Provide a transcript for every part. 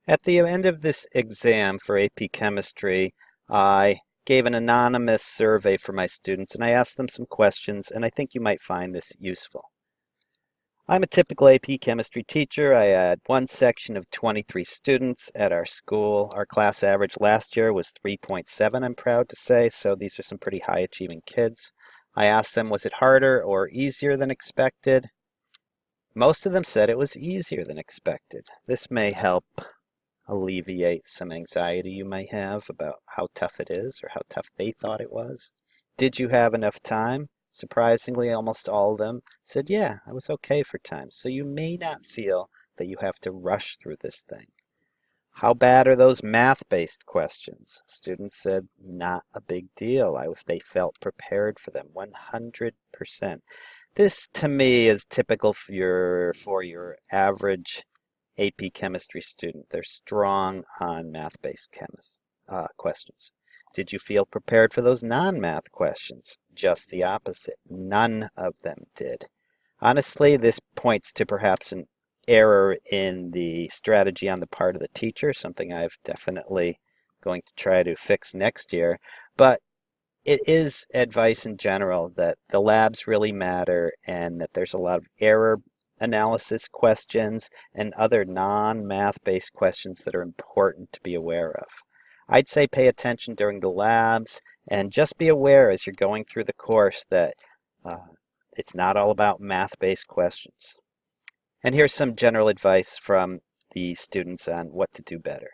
At the end of this exam for AP Chemistry, I gave an anonymous survey for my students and I asked them some questions, and I think you might find this useful. I'm a typical AP Chemistry teacher. I had one section of 23 students at our school. Our class average last year was 3.7, I'm proud to say, so these are some pretty high achieving kids. I asked them, was it harder or easier than expected? Most of them said it was easier than expected. This may help alleviate some anxiety you may have about how tough it is or how tough they thought it was. Did you have enough time? Surprisingly, almost all of them said, yeah, I was okay for time. So you may not feel that you have to rush through this thing. How bad are those math-based questions? Students said, not a big deal. They felt prepared for them, 100%. This, to me, is typical for your average AP Chemistry student. They're strong on math-based questions. Did you feel prepared for those non-math questions? Just the opposite. None of them did. Honestly, this points to perhaps an error in the strategy on the part of the teacher, something I've definitely going to try to fix next year. But it is advice in general that the labs really matter and that there's a lot of error analysis questions and other non-math based questions that are important to be aware of. I'd say pay attention during the labs and just be aware as you're going through the course that it's not all about math-based questions. And here's some general advice from the students on what to do better.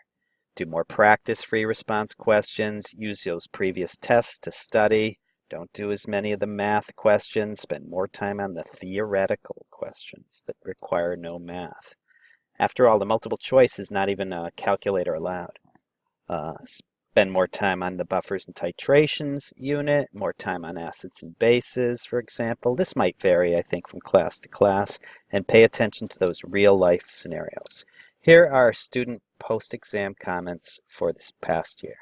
Do more practice free response questions. Use those previous tests to study. Don't do as many of the math questions. Spend more time on the theoretical questions that require no math. After all, the multiple choice is not even a calculator allowed. Spend more time on the buffers and titrations unit, more time on acids and bases, for example. This might vary, I think, from class to class, and pay attention to those real-life scenarios. Here are student post-exam comments for this past year.